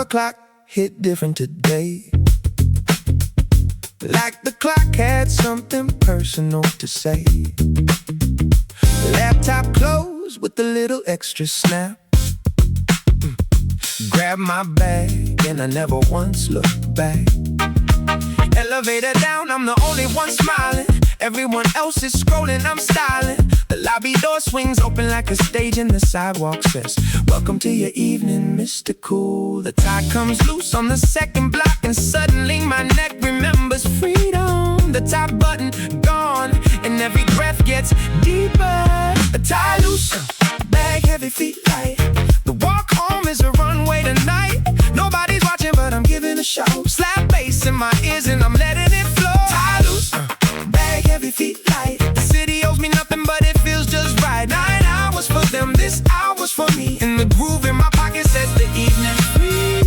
Clock hit different today. Like the clock had something personal to say. Laptop closed with a little extra snap. Grab my bag and I never once looked back. Elevator down, I'm the only one smiling. Everyone else is scrolling, I'm styling. The lobby door swings open like a stage and the sidewalk says, welcome to your evening, Mr. Cool. The tie comes loose on the second block and suddenly my neck remembers freedom. The top button gone and every breath gets deeper. The tie loose, bag heavy, feet light. The walk home is a runway tonight. Nobody's watching but I'm giving a show. Slap bass in my ears and I'm letting it flow. Tie loose, bag heavy, feet light. The city owes me nothing but it feels just right. 9 hours for them, this hour's for me. And the groove in my pocket says the evening free.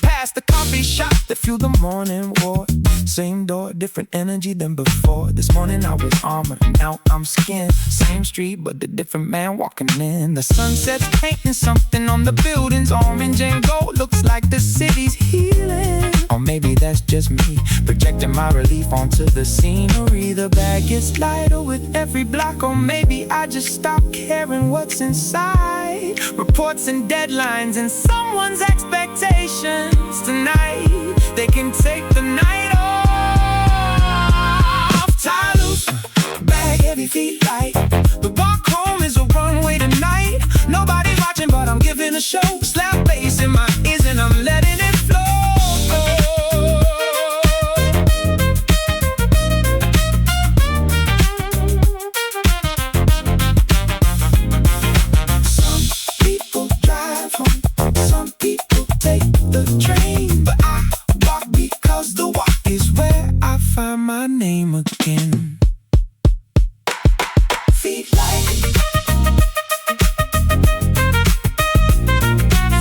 Past the coffee shop that fueled the morning war. Same door, different energy than before. This morning I was armor, now I'm skin. Same street, but a different man walking in. The sunset's painting something on the buildings. Orange and gold, looks like the city's healing. Or maybe that's just me, projecting my relief onto the scenery. The bag gets lighter with every block. Or maybe I just stop caring what's inside. Reports and deadlines and someone's expectations. Tonight, they can take the night off. Tie loose, bag heavy, feet light. The walk home is a runway tonight. Nobody's watching but I'm giving a show. Slap bass in my ears and I'm letting it flow. Some people drive home, some people take the train, but I walk because the walk is where I find my name again. Feet light.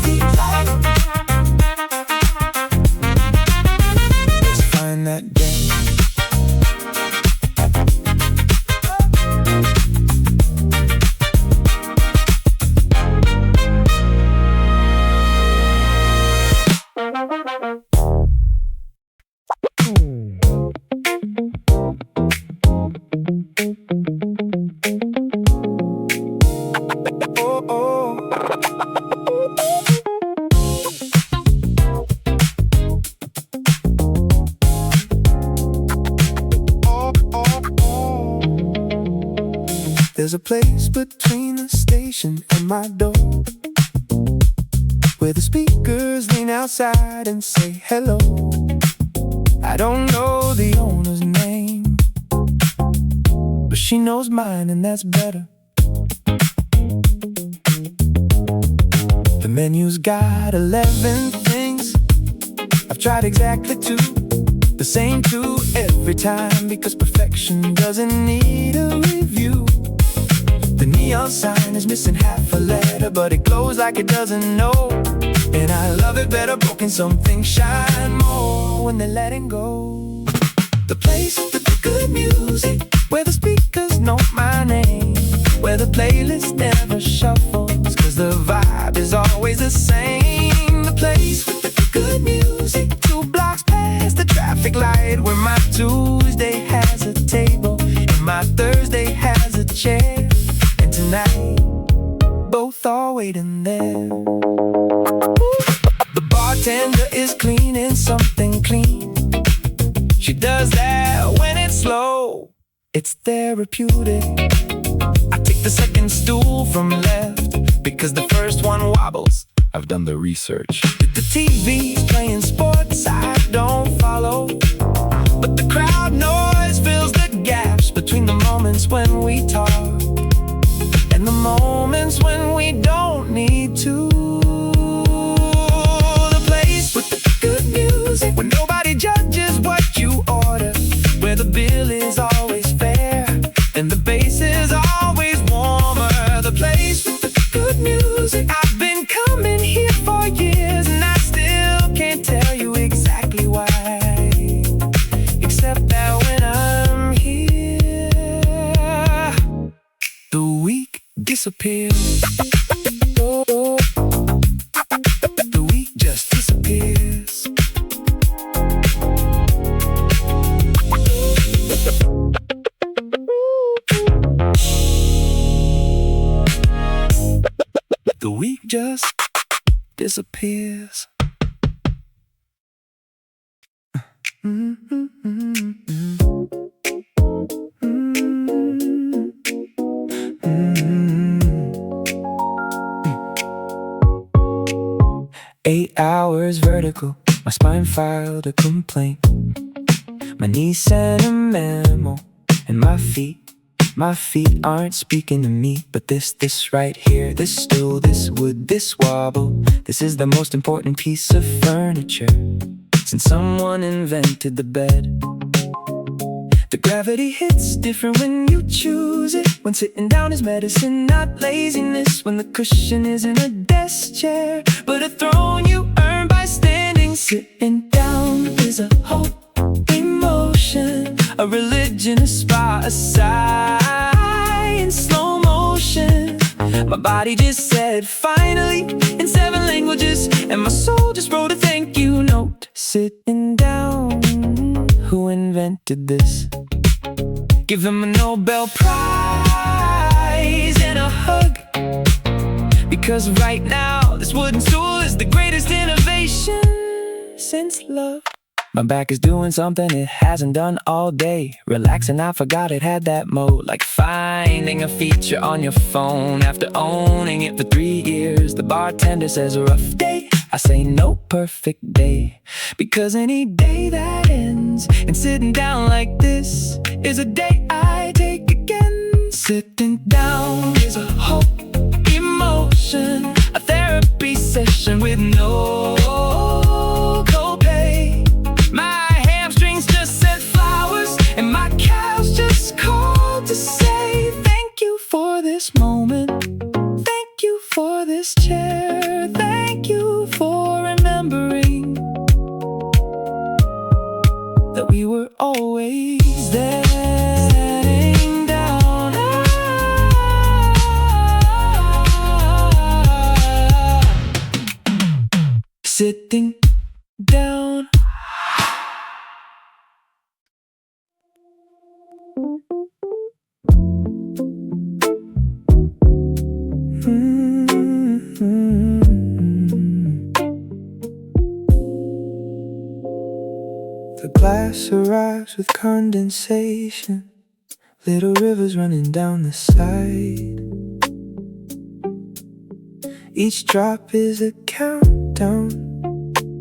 Feet light. Let's find that day. There's a place between the station and my door, where the speakers lean outside and say hello. I don't know the owner's name, but she knows mine and that's better. The menu's got 11 things. I've tried exactly 2, the same 2 every time, because perfection doesn't need a review. The neon sign is missing half a letter, but it glows like it doesn't know. And I love it better broken, some things shine more when they're letting go. The place with the good music, where the speakers know my name, where the playlist never shuffles, cause the vibe is always the same. The place with the good music, 2 blocks past the traffic light, where my Tuesday has a table and my Thursday has a chair. And tonight, both are waiting there. The bartender is cleaning something clean. She does that when it's slow. It's therapeutic. I take the second stool from left, because the first one wobbles. I've done the research. The TV's playing sports I don't follow, but the crowd noise fills the gaps between the moments when we talk and the moments when we don't need to. The place with the good music, where nobody judges what you order, where the bill is always fair and the bass is always disappears. Oh, the week just disappears. The week just disappears. Mm-hmm. 8 hours vertical, my spine filed a complaint. My knee sent a memo, and my feet aren't speaking to me. But this right here, this stool, this wood, this wobble, this is the most important piece of furniture since someone invented the bed. The gravity hits different when you choose it. When sitting down is medicine, not laziness. When the cushion isn't a desk chair, but a throne you earn by standing. Sitting down is a whole emotion, a religion, a spa, a sigh in slow motion. My body just said finally in 7 languages, and my soul just wrote a thank you note. Sitting down, who invented this? Give them a Nobel Prize and a hug, because right now this wooden stool is the greatest innovation since love. My back is doing something it hasn't done all day. Relaxing, I forgot it had that mode. Like finding a feature on your phone after owning it for 3 years. The bartender says a rough day, I say no, perfect day. Because any day that ends and sitting down like this is a day I take again. Sitting down is a whole emotion, a therapy session with no copay. My hamstrings just sent flowers, and my calves just called to say thank you for this moment. Thank you for this chair. Thank you for remembering that we were always there. Sitting down, sitting down. The glass arrives with condensation, little rivers running down the side. Each drop is a countdown,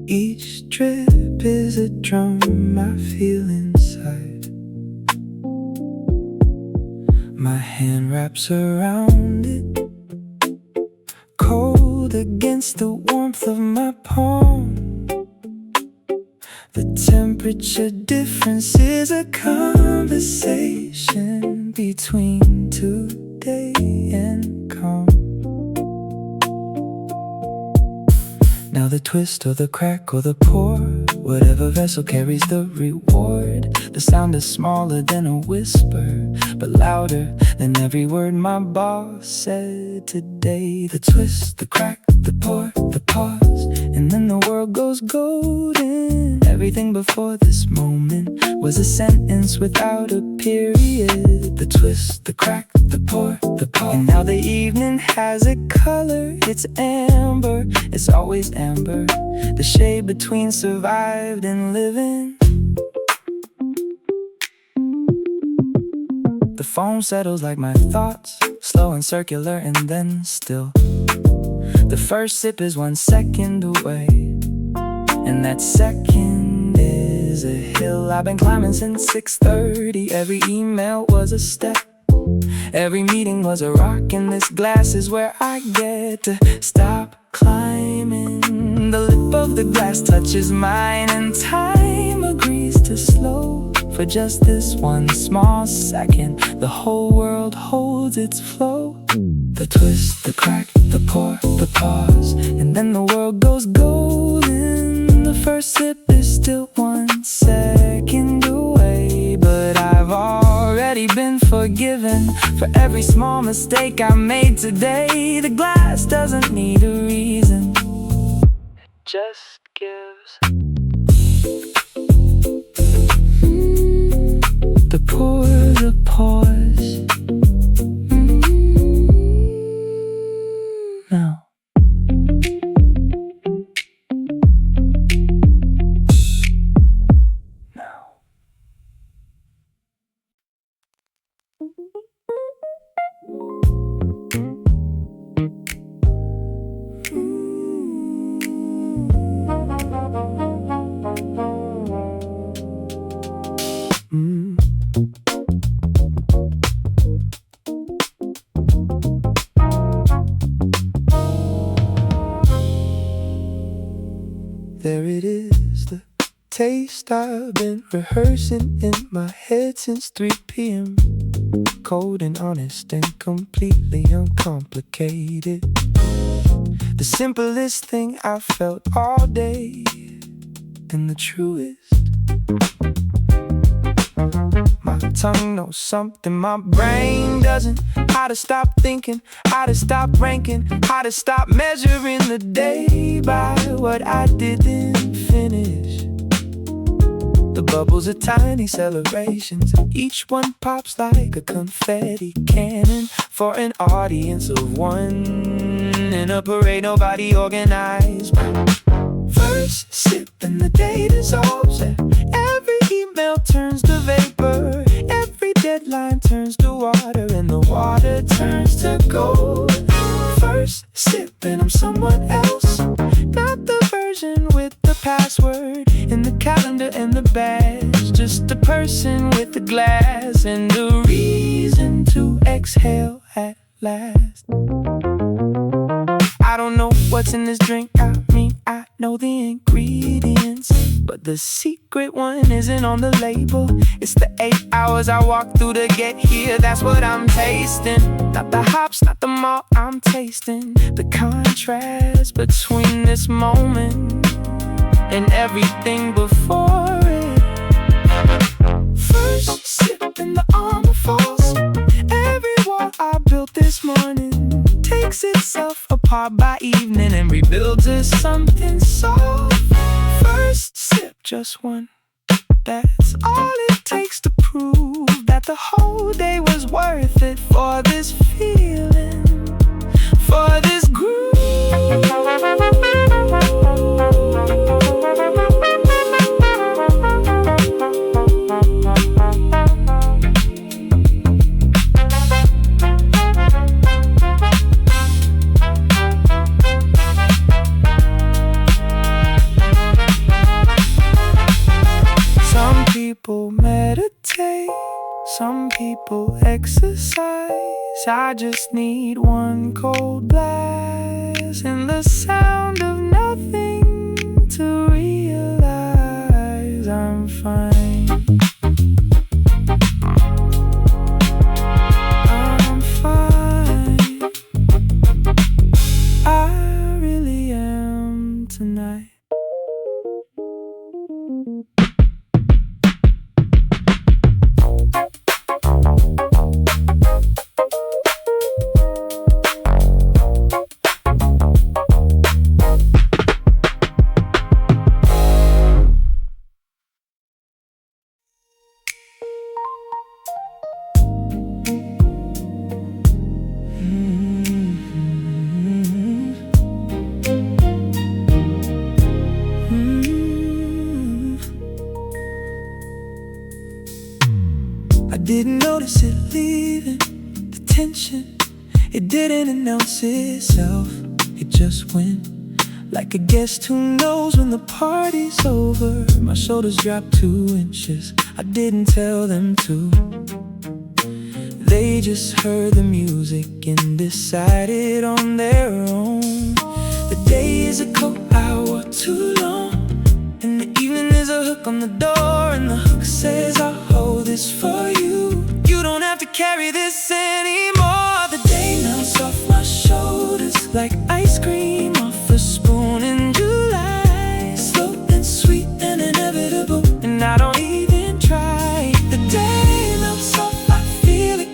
each drip is a drum I feel inside. My hand wraps around it, cold against the warmth of my palm. The temperature difference is a conversation between today and calm. Now the twist or the crack or the pour, whatever vessel carries the reward. The sound is smaller than a whisper, but louder than every word my boss said today. The twist, the crack, the pour, the pause, and then the world goes golden. Everything before this moment was a sentence without a period. The twist, the crack, the pour, the pause, and now the evening has a color. It's amber, it's always amber, the shade between survived and living. The foam settles like my thoughts, slow and circular and then still. The first sip is 1 second away, and that second is a hill I've been climbing since 6:30. Every email was a step, every meeting was a rock, and this glass is where I get to stop climbing. The lip of the glass touches mine, and time agrees to slow for just this 1 small second. The whole world holds its flow. The twist, the crack, the pour, the pause, and then the world goes golden. The first sip is still 1 second away, but I've already been forgiven for every small mistake I made today. The glass doesn't need a reason, it just gives. The pour, the pause. Now. There it is, the taste I've been rehearsing in my head since 3 p.m. Cold and honest and completely uncomplicated. The simplest thing I've felt all day, and the truest. My tongue knows something my brain doesn't. How to stop thinking, how to stop ranking, how to stop measuring the day by what I didn't finish. The bubbles are tiny celebrations, each one pops like a confetti cannon for an audience of one. In a parade nobody organized. First sip and the day dissolves. Every email turns to vapor. Every deadline turns to water, and the water turns to gold. First sip and I'm someone else, not the version with the password and the calendar and the badge. Just a person with a glass and a reason to exhale at last. I don't know what's in this drink, I mean I know the ingredients, but the secret one isn't on the label. It's the 8 hours I walked through to get here, that's what I'm tasting. Not the hops, not the malt, I'm tasting the contrast between this moment and everything before it. First sip and the armor falls. Every wall I built this morning takes itself apart by evening and rebuilds as something soft. First sip, just one. That's all it takes to prove that the whole day was worth it. For this feeling, for this groove. Some people meditate, some people exercise. I just need one cold blast and the sound of nothing to realize I'm fine. I'm fine. I really am tonight. I didn't notice it leaving, the tension, it didn't announce itself. It just went like a guest who knows when the party's over. My shoulders dropped 2 inches, I didn't tell them to. They just heard the music and decided on their own. The day is a coat I wore too long, and the evening is a hook on the door, and the hook says I'll hold this for you. You don't have to carry this anymore. The day melts off my shoulders like ice cream off a spoon in July. Slow and sweet and inevitable, and I don't even try. The day melts off, I feel it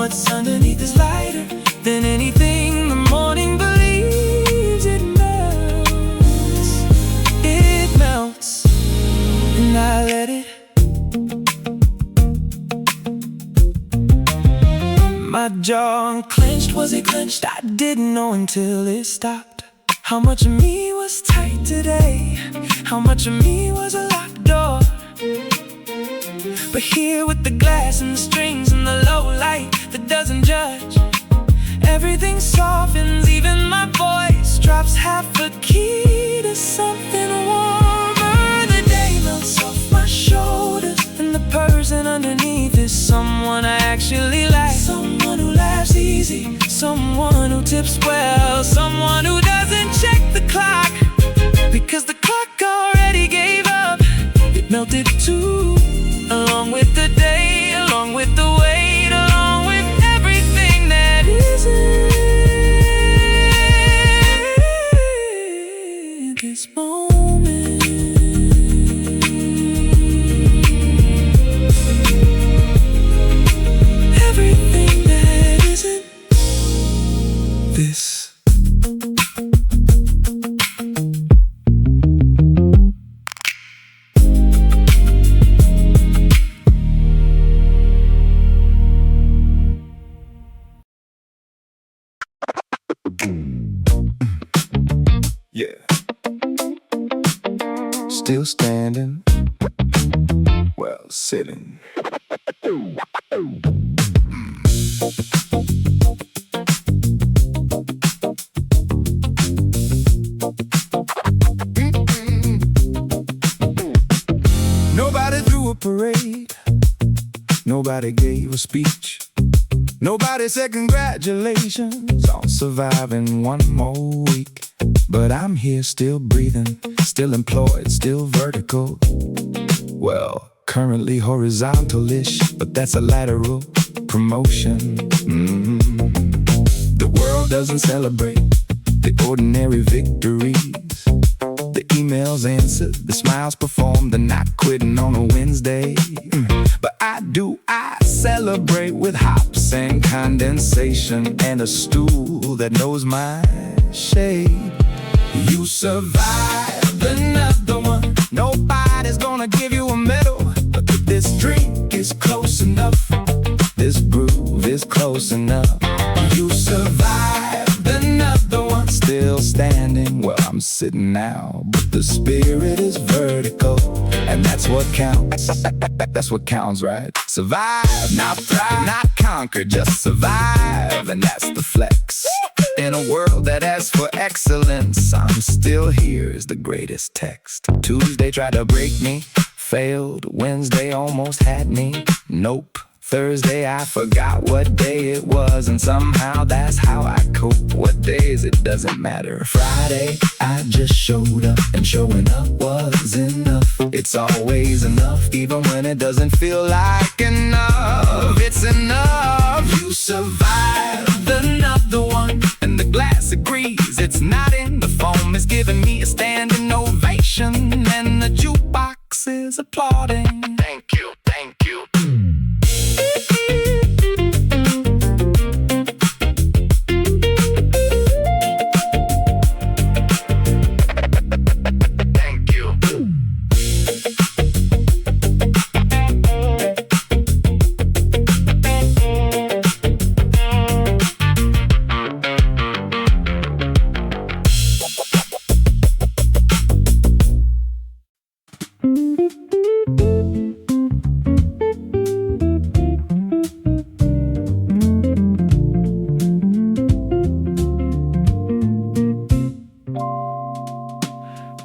what's underneath is lighter than anything the morning believes. It melts, and I let it. My jaw unclenched, was it clenched? I didn't know until it stopped. How much of me was tight today? How much of me was a locked door? But here with the glass and the strings and the low light that doesn't judge, everything softens, even my voice drops half a key to something warmer. The day melts off my shoulders, and the person underneath is someone I actually like. Someone who laughs easy, someone who tips well, someone who doesn't check the clock, because the clock already gave up. It melted too, along with the day, along with the weight, along with everything that isn't this moment. Everything that isn't this. Yeah. Still standing, well, sitting. Nobody threw a parade, nobody gave a speech, nobody said congratulations on surviving one more week. But I'm here still breathing, still employed, still vertical. Well, currently horizontal-ish, but that's a lateral promotion. The world doesn't celebrate the ordinary victories. The emails answered, the smiles performed, the not quitting on a Wednesday. But I celebrate with hops and condensation and a stool that knows my shade. You survived another one. Nobody's gonna give you a medal, but this drink is close enough. This groove is close enough. You survived another one. Still standing, well, I'm sitting now, but the spirit is vertical, and that's what counts. That's what counts, right? Survive, not thrive, not conquer, just survive, and that's the flex. In a world that asks for excellence, I'm still here is the greatest text. Tuesday tried to break me, failed. Wednesday almost had me, nope. Thursday I forgot what day it was, and somehow that's how I cope. What day is it doesn't matter. Friday I just showed up, and showing up was enough. It's always enough, even when it doesn't feel like enough. It's enough. You survived another one, and the glass agrees. It's not in the foam, it's giving me a standing ovation, and the jukebox is applauding. Thank you, thank you.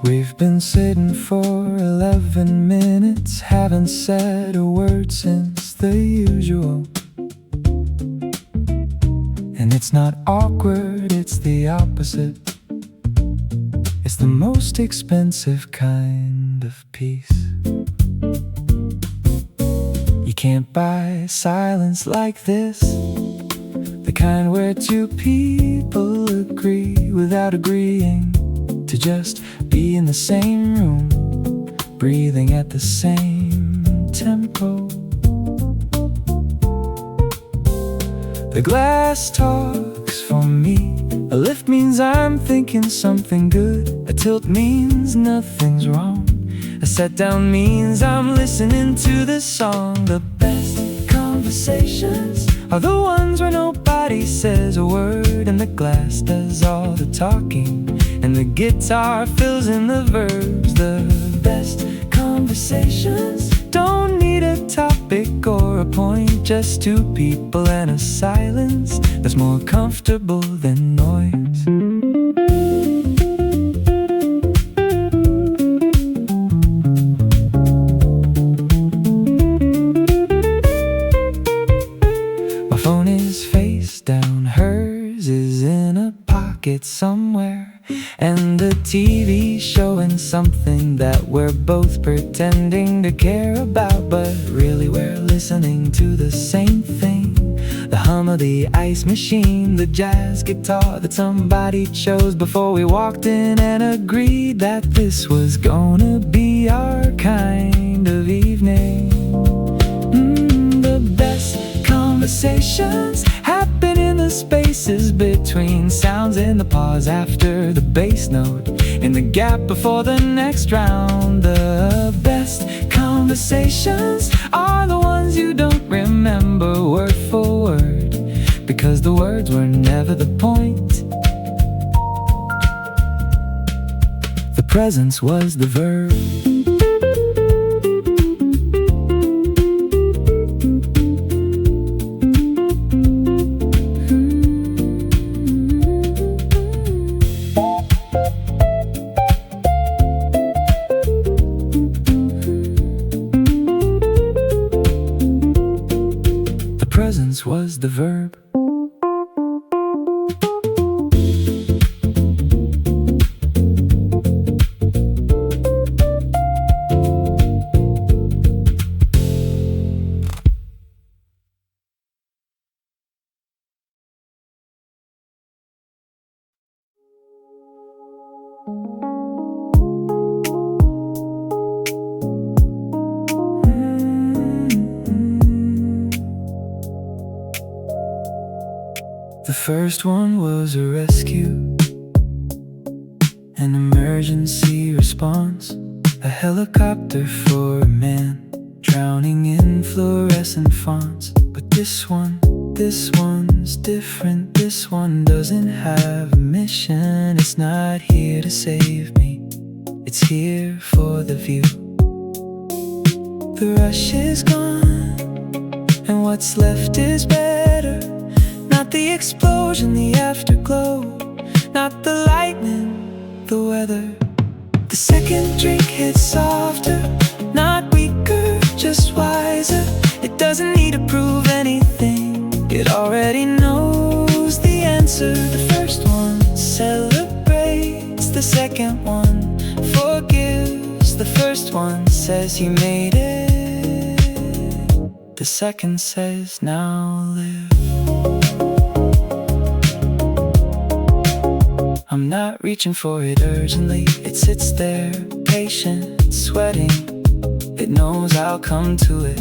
We've been sitting for 11 minutes, haven't said a word since the usual. And it's not awkward, it's the opposite. It's the most expensive kind of peace. You can't buy silence like this, the kind where two people agree without agreeing to just be in the same room, breathing at the same tempo. The glass talks for me. A lift means I'm thinking something good. A tilt means nothing's wrong. A set down means I'm listening to this song. The best conversations are the ones where nobody says a word, and the glass does all the talking, and the guitar fills in the verbs. The best conversations don't need a topic or a point, just two people and a silence that's more comfortable than noise. My phone is face down, hers is in a pocket somewhere, and the TV's showing something that we're both pretending to care about, but really we're listening to the same thing. The hum of the ice machine, the jazz guitar that somebody chose before we walked in and agreed that this was gonna be our kind of evening. The best conversations happen in the spaces between sounds, in the pause after the bass note, in the gap before the next round. The best conversations are the ones you don't remember word for word, because the words were never the point. The presence was the verb. Presence was the verb. The first one was a rescue, an emergency response, a helicopter for a man drowning in fluorescent fonts. But this one's different. This one doesn't have a mission. It's not here to save me, it's here for the view. The rush is gone, and what's left is better. Not the explosion, the afterglow, not the lightning, the weather. The second drink hits softer, not weaker, just wiser. It doesn't need to prove anything, it already knows the answer. The first one celebrates, the second one forgives. The first one says you made it, the second says now live. I'm not reaching for it urgently. It sits there, patient, sweating. It knows I'll come to it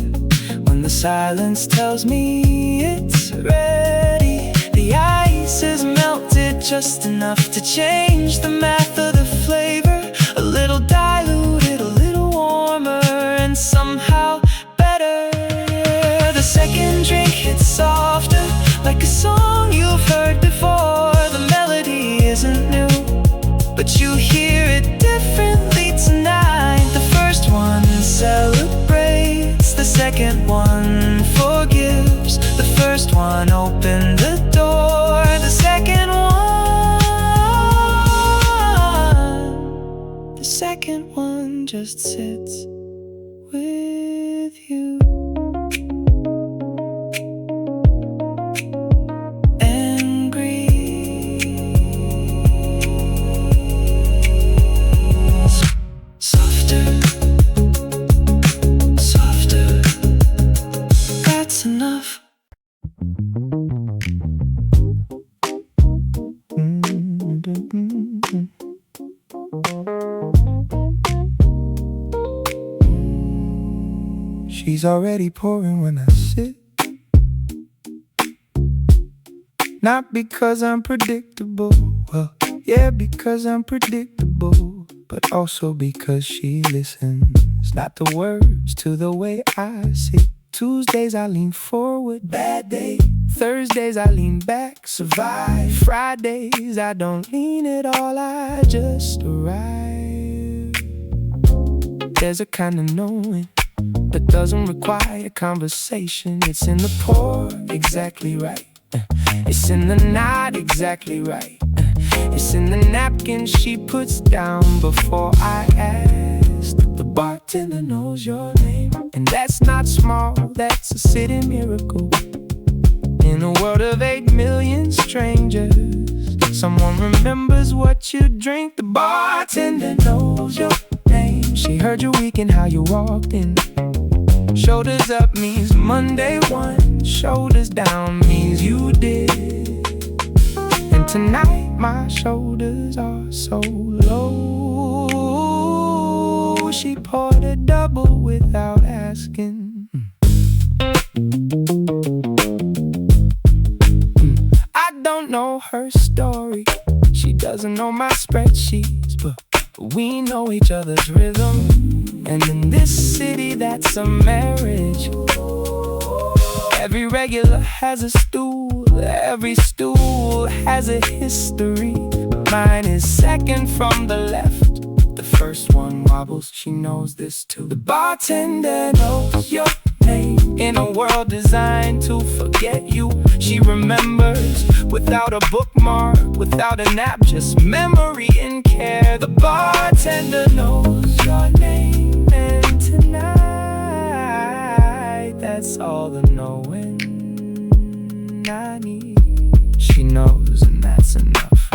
when the silence tells me it's ready. The ice is melted just enough to change the math of the flavor. A little diluted, a little warmer, and somehow better. The second drink hits softer, like a song you've heard before. The melody isn't new, but you hear it differently tonight. The first one celebrates, the second one forgives. The first one opened the door, the second one just sits with you. She's already pouring when I sit. Not because I'm predictable, well, yeah, because I'm predictable, but also because she listens. Not the words to the way I see. Tuesdays I lean forward, bad day. Thursdays I lean back, survive. Fridays I don't lean at all, I just arrive. There's a kind of knowing that doesn't require conversation. It's in the pour, exactly right. It's in the not exactly right. It's in the napkin she puts down before I ask. The bartender knows your name, and that's not small, that's a city miracle. In a world of 8 million strangers, someone remembers what you drink. The bartender knows your name. She heard your week and how you walked in. Shoulders up means Monday one, shoulders down means you did. And tonight my shoulders are so low. She poured a double without asking. I don't know her story, she doesn't know my spreadsheets, but we know each other's rhythm. And in this city that's a marriage. Every regular has a stool, every stool has a history. Mine is second from the left, the first one wobbles, she knows this too. The bartender knows your name. In a world designed to forget you, she remembers without a bookmark, without a nap, just memory and care. The bartender knows your name, and tonight that's all the knowing I need. She knows, and that's enough.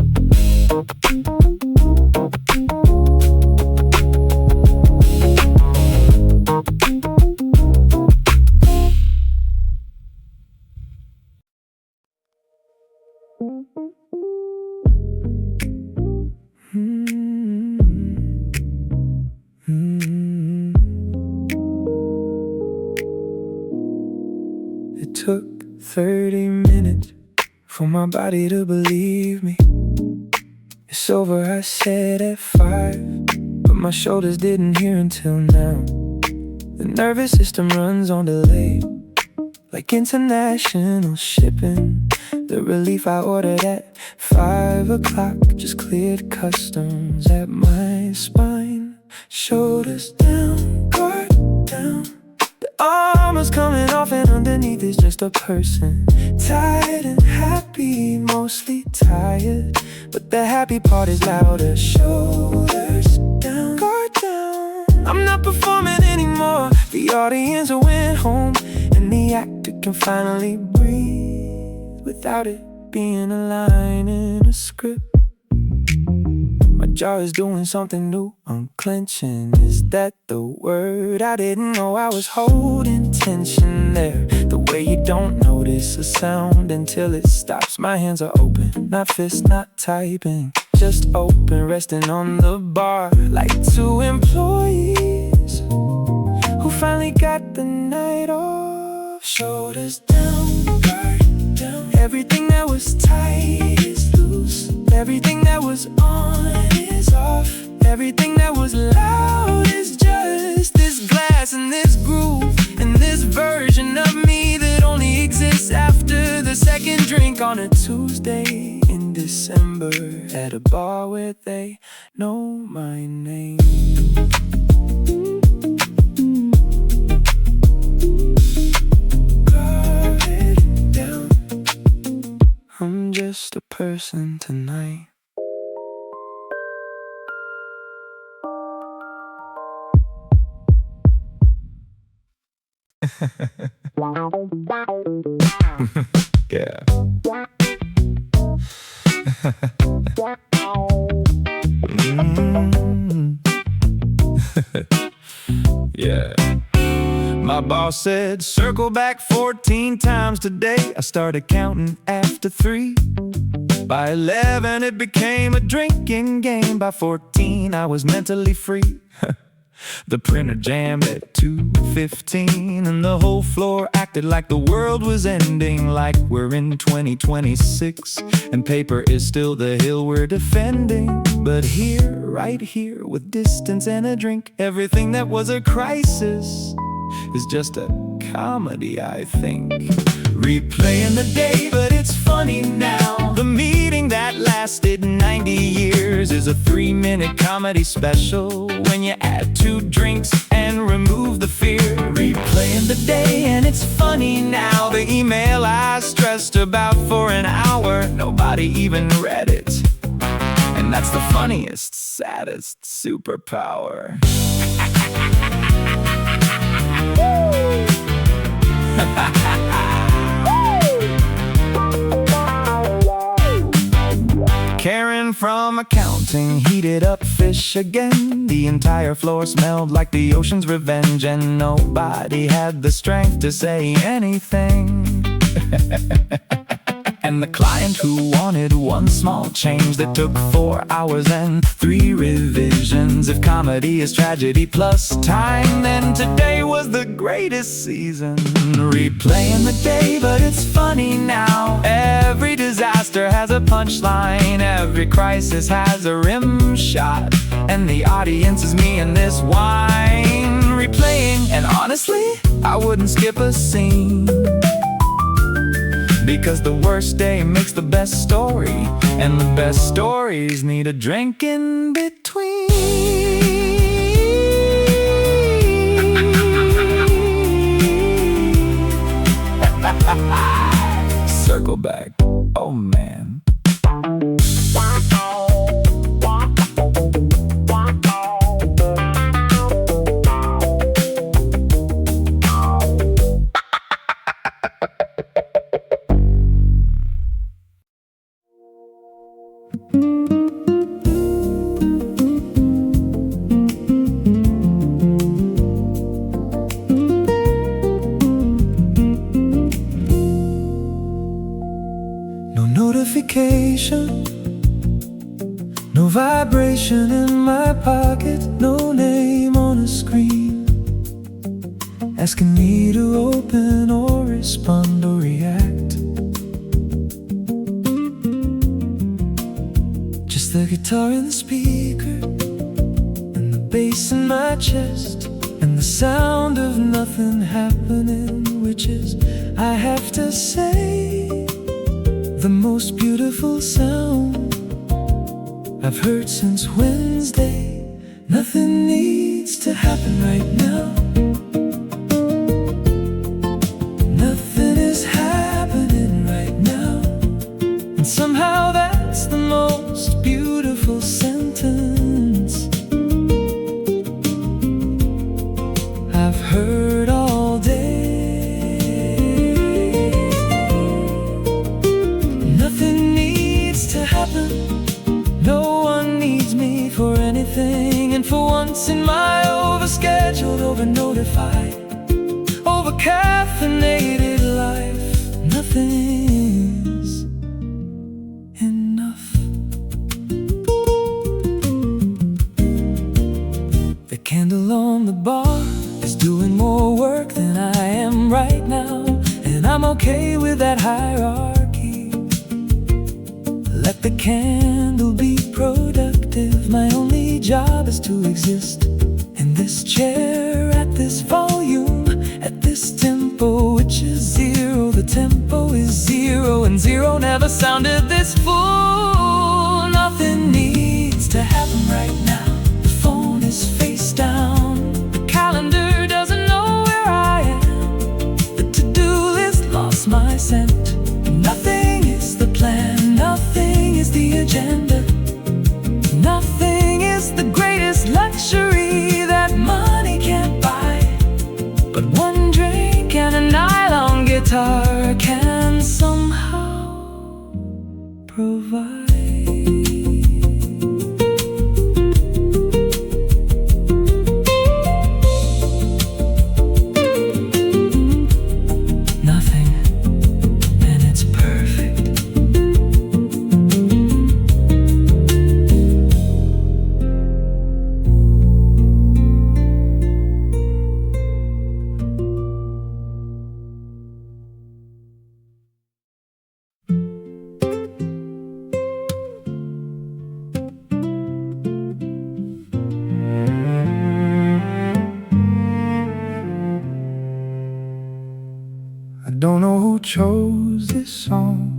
It took 30 minutes for my body to believe me. It's over, I said at 5, but my shoulders didn't hear until now. The nervous system runs on delay, like international shipping. The relief I ordered at 5 o'clock just cleared customs at my spine. Shoulders down, guard down. The armor's coming off and underneath is just a person. Tired and happy, mostly tired, but the happy part is louder. Shoulders down, guard down. I'm not performing anymore. The audience went home, and the actor can finally breathe without it being a line in a script. My jaw is doing something new, unclenching. Is that the word? I didn't know I was holding tension there. The way you don't notice a sound until it stops. My hands are open, not fists, not typing, just open, resting on the bar like 2 employees who finally got the night off. Shoulders down, guard down. Everything that was tight is loose. Everything that was on is off. Everything that was loud is just this glass and this groove and this version of me that only exists after the second drink on a Tuesday in December at a bar where they know my name. I'm just a person tonight. Yeah. Yeah. My boss said, circle back 14 times today. I started counting after 3. By 11 it became a drinking game. By 14 I was mentally free. The printer jammed at 2:15, and the whole floor acted like the world was ending, like we're in 2026, and paper is still the hill we're defending. But here, right here, with distance and a drink, everything that was a crisis is just a comedy, I think. Replaying the day, but it's funny now. The meeting that lasted 90 years is a 3-minute comedy special when you add 2 drinks and remove the fear. Replaying the day, and it's funny now. The email I stressed about for an hour, nobody even read it. And that's the funniest, saddest superpower. Karen from accounting heated up fish again. The entire floor smelled like the ocean's revenge, and nobody had the strength to say anything. And the client who wanted one small change that took 4 hours and 3 revisions. If comedy is tragedy plus time, then today was the greatest season. Replaying the day, but it's funny now. Every disaster has a punchline, every crisis has a rim shot, and the audience is me and this wine. Replaying, and honestly, I wouldn't skip a scene, because the worst day makes the best story, and the best stories need a drink in between. Circle back, oh man. No vibration in my pocket, no name on a screen asking me to open or respond or react. Just the guitar and the speaker, and the bass in my chest, and the sound of nothing happening, which is, I have to say, the most beautiful sound I've heard since Wednesday. Nothing needs to happen right now. Nothing is happening right now. And somehow that's the most beautiful sentence I've heard all day. No one needs me for anything, and for once in my overscheduled, over-notified, over-caffeinated life, nothing's enough. The candle on the bar is doing more work than I am right now, and I'm okay with that hierarchy. Let the candle be productive. My only job is to exist in this chair, at this volume, at this tempo, which is 0. The tempo is 0, and 0 never sounded this full. Nothing needs to happen right now. The phone is face down. The calendar doesn't know where I am. The to-do list lost my scent. Nothing is the plan. Nothing is the agenda. Nothing is the greatest luxury that money can't buy. But one drink and a nylon guitar can somehow provide. I don't know who chose this song.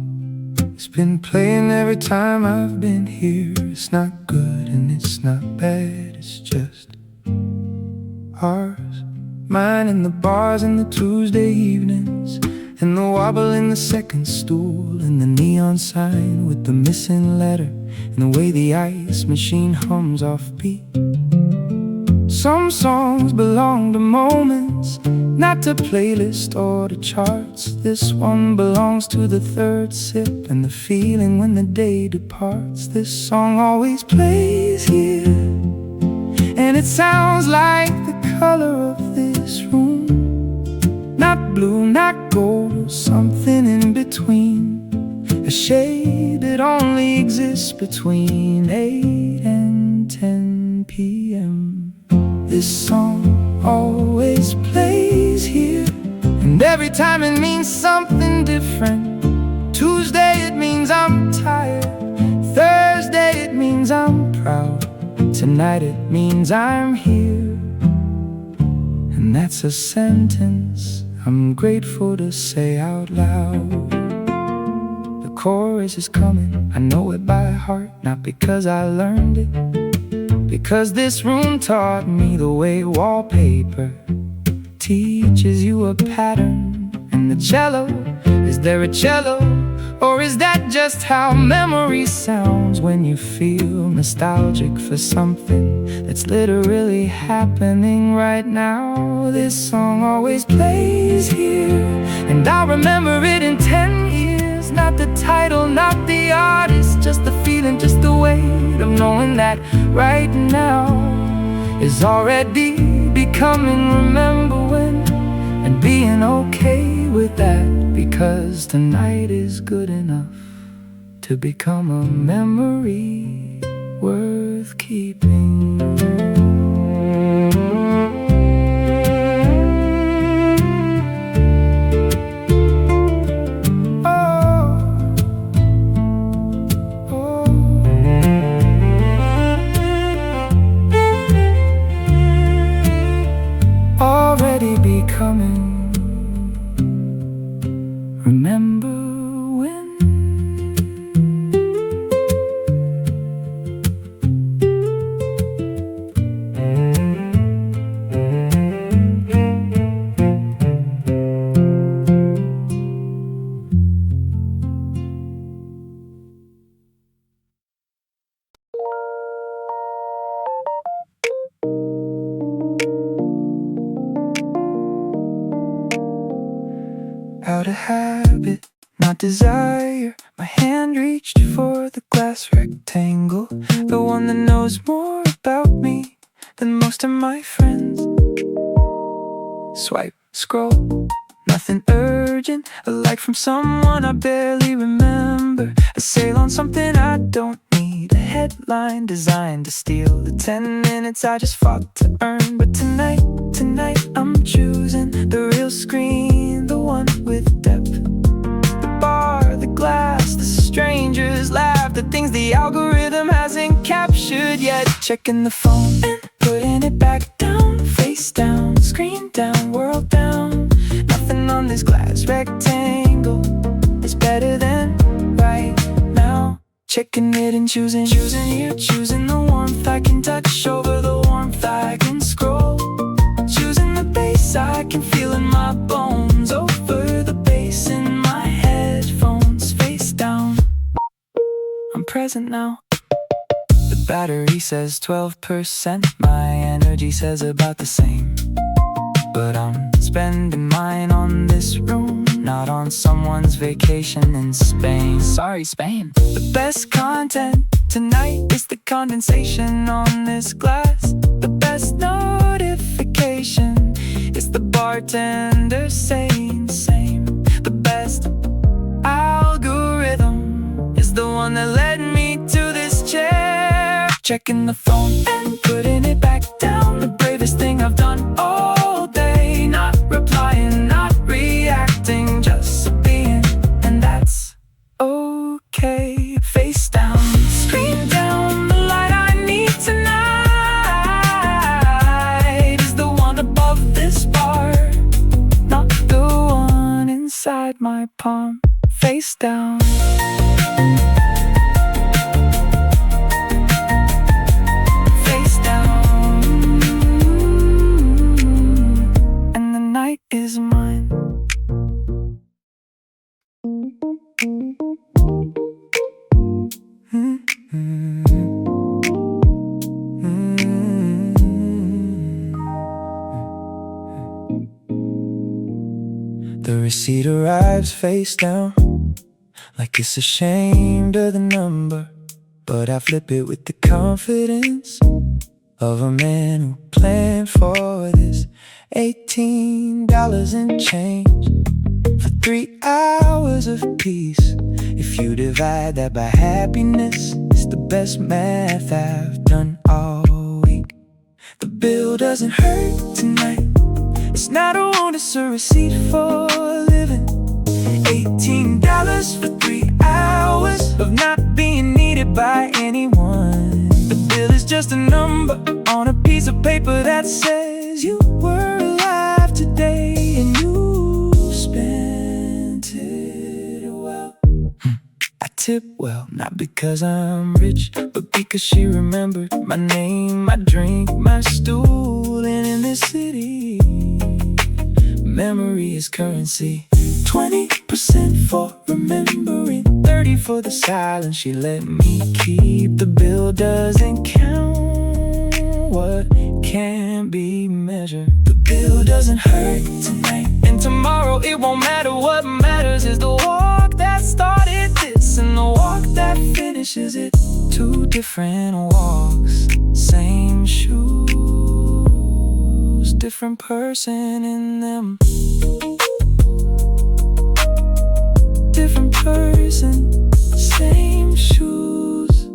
It's been playing every time I've been here. It's not good and it's not bad, it's just ours. Mine in the bars and the Tuesday evenings, and the wobble in the second stool, and the neon sign with the missing letter, and the way the ice machine hums off beat. Some songs belong to moments, not to playlist or to charts. This one belongs to the third sip and the feeling when the day departs. This song always plays here, and it sounds like the color of this room. Not blue, not gold, or something in between. A shade that only exists between 8 and 10 p.m. This song always plays here, and every time it means something different. Tuesday it means I'm tired, Thursday it means I'm proud, tonight it means I'm here. And that's a sentence I'm grateful to say out loud. The chorus is coming, I know it by heart, not because I learned it, because this room taught me the way wallpaper teaches you a pattern. And the cello, is there a cello? Or is that just how memory sounds when you feel nostalgic for something that's literally happening right now? This song always plays here, and I'll remember it in 10 years. Not the title, not the artist, just the feeling, just the weight of knowing that right now is already becoming remember when, and being okay with that, because tonight is good enough to become a memory worth keeping. Already becoming remember when. Out of habit, not desire, my hand reached for the glass rectangle, the one that knows more about me than most of my friends. Swipe, scroll, nothing urgent, a like from someone I barely remember, a sale on something I don't need, a headline designed to steal the 10 minutes I just fought to earn. But tonight I'm choosing the real screen, the one with depth. The bar, the glass, the strangers laugh, the things the algorithm hasn't captured yet. Checking the phone and putting it back down, face down, screen down, world down. Nothing on this glass rectangle is better than right now. Checking it and choosing here, choosing the warmth I can touch over the warmth I can scroll. Choosing the bass I can feel in my bones over the bass in my headphones. Face down, I'm present now. The battery says 12%, my energy says about the same. But I'm spending mine on this room, not on someone's vacation in Spain. Sorry, Spain. The best content tonight is the condensation on this glass. The best notification is the bartender saying same. The best algorithm is the one that led me to this chair. Checking the phone and putting it back down, the bravest thing I've done all day. Not replying, not reacting, just being, and that's okay. Face down, screen down, the light I need tonight is the one above this bar, not the one inside. inside my palm, face down. Face down. And the night is mine. The receipt arrives face down, like it's ashamed of the number, but I flip it with the confidence of a man who planned for this. $18 and change for 3 hours of peace. If you divide that by happiness, it's the best math I've done all week. The bill doesn't hurt tonight. It's not a want, it's a receipt for living. $18 for 3 hours of not being needed by anyone. The bill is just a number on a piece of paper that says you were alive today and you spent it well. I tip well, not because I'm rich, but because she remembered my name, my drink, my stool, and in this city, memory is currency. 20% for remembering, 30 for the silence she let me keep. The bill doesn't count what can't be measured. The bill doesn't hurt tonight, and tomorrow it won't matter. What matters is the walk that started this and the walk that finishes it. 2 different walks, same shoes, different person in them. Different person, same shoes.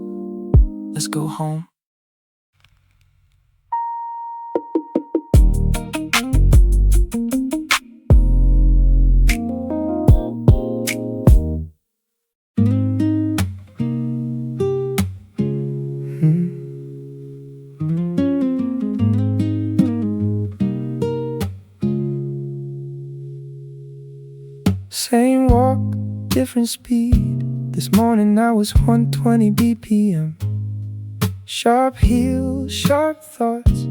Let's go home. Same walk, different speed. This morning I was 120 BPM. Sharp heels, sharp thoughts,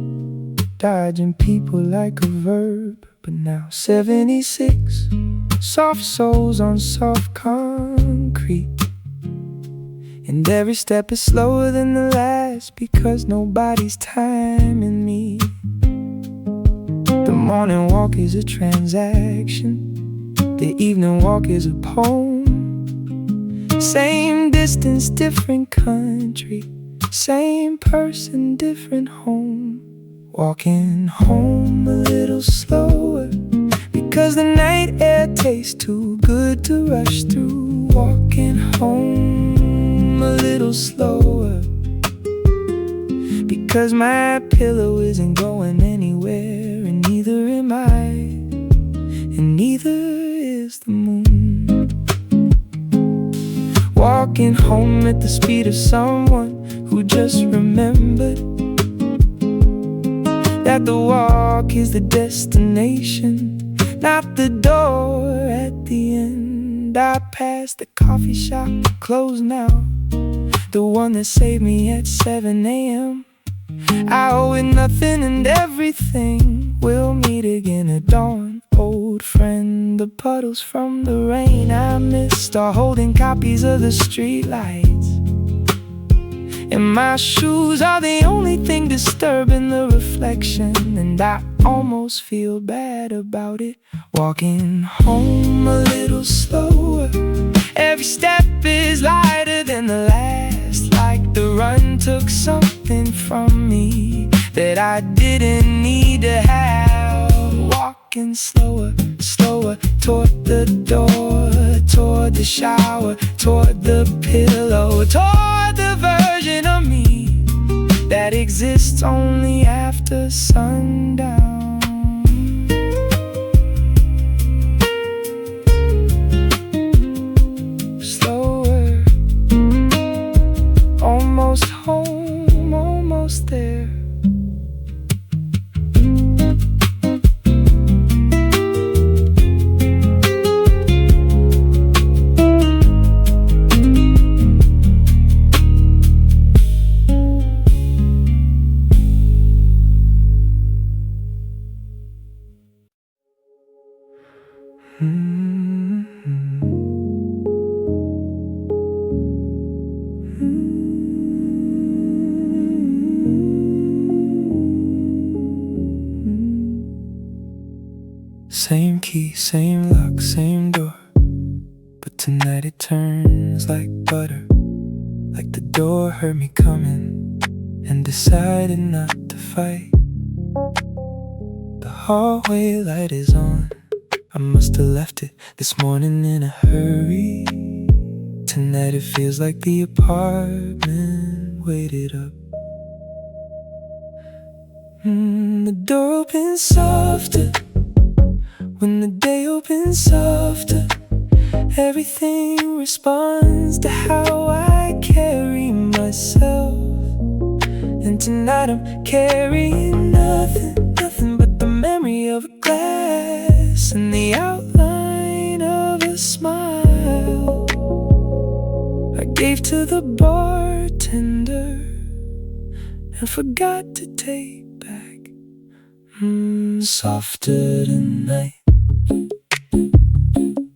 dodging people like a verb. But now 76, soft soles on soft concrete. And every step is slower than the last, because nobody's timing me. The morning walk is a transaction, the evening walk is a poem. Same distance, different country. Same person, different home. Walking home a little slower, because the night air tastes too good to rush through. Walking home a little slower, because my pillow isn't going anywhere, and neither am I, and neither is the moon. Walking home at the speed of someone who just remembered that the walk is the destination, not the door at the end. I passed the coffee shop, closed now, the one that saved me at 7 a.m. I owe it nothing and everything. We'll meet again at dawn, old friend. The puddles from the rain I missed are holding copies of the street lights, and my shoes are the only thing disturbing the reflection. And I almost feel bad about it. Walking home a little slower, every step is lighter than the last, like the run took something from me that I didn't need to have. Walking slower, slower, toward the door, toward the shower, toward the pillow, toward the version of me that exists only after sundown. Slower, almost home, almost there. key, same lock, same door. But tonight it turns like butter, like the door heard me coming and decided not to fight. The hallway light is on. I must have left it this morning in a hurry. Tonight it feels like the apartment waited up. The door opens softer when the day opens softer. Everything responds to how I carry myself. And tonight I'm carrying nothing but the memory of a glass and the outline of a smile I gave to the bartender and forgot to take back. Softer tonight,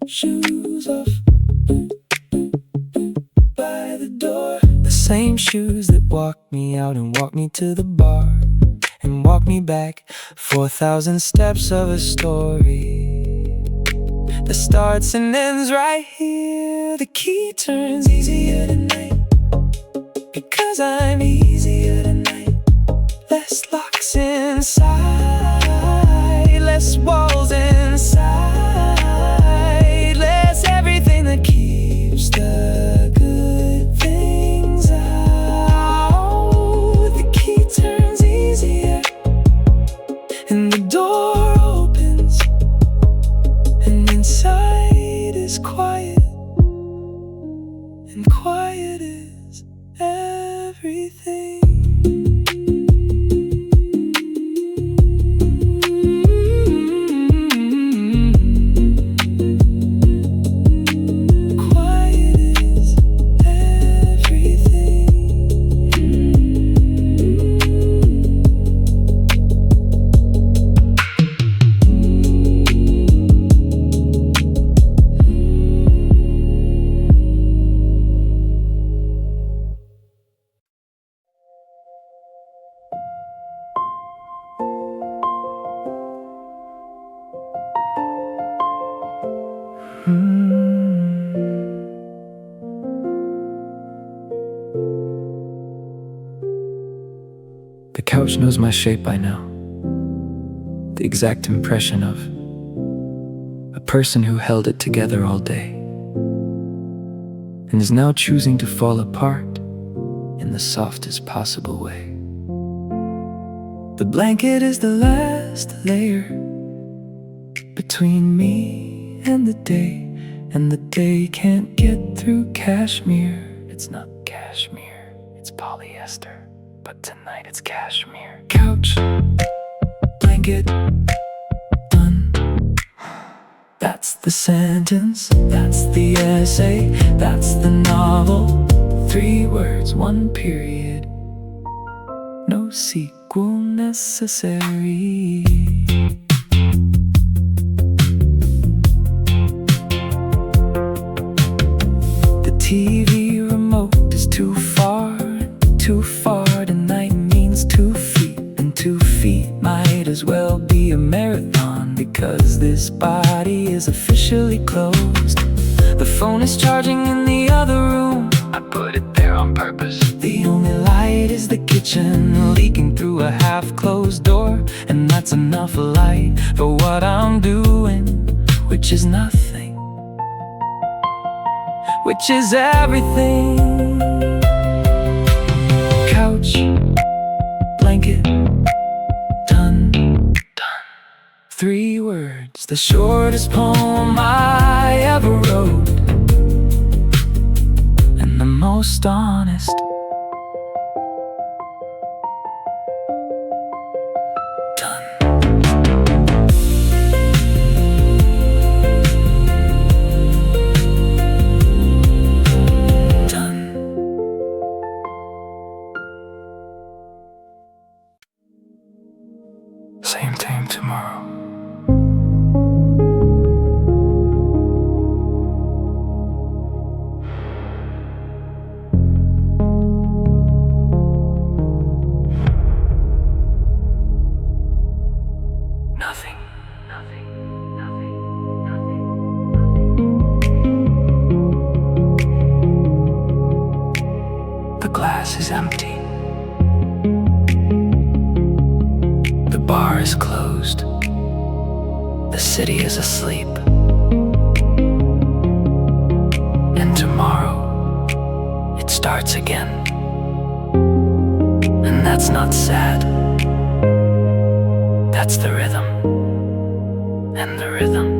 shoes off by the door. The same shoes that walked me out and walked me to the bar and walked me back 4,000 steps of a story that starts and ends right here. The key turns easier tonight because I'm easier tonight. Less locks inside, less walls inside, less everything that keeps the good things out. The key turns easier and the door opens, and inside is quiet, and quiet is everything. The couch knows my shape by now, the exact impression of a person who held it together all day and is now choosing to fall apart in the softest possible way. The blanket is the last layer between me and the day can't get through cashmere. It's not cashmere, it's polyester, but tonight it's cashmere. Couch, blanket, done. That's the sentence, that's the essay, that's the novel. 3 words, 1 period, no sequel necessary. The TV remote is too far. Tonight means 2 feet, and 2 feet might as well be a marathon because this body is officially closed. The phone is charging in the other room. I put it there on purpose. The only light is the kitchen leaking through a half-closed door, and that's enough light for what I'm doing, which is nothing, which is everything. Couch, blanket, done. 3 words, the shortest poem I ever wrote, and the most honest. Same time tomorrow. glass is empty. The bar is closed. The city is asleep. And tomorrow, it starts again. And that's not sad. That's the rhythm. And the rhythm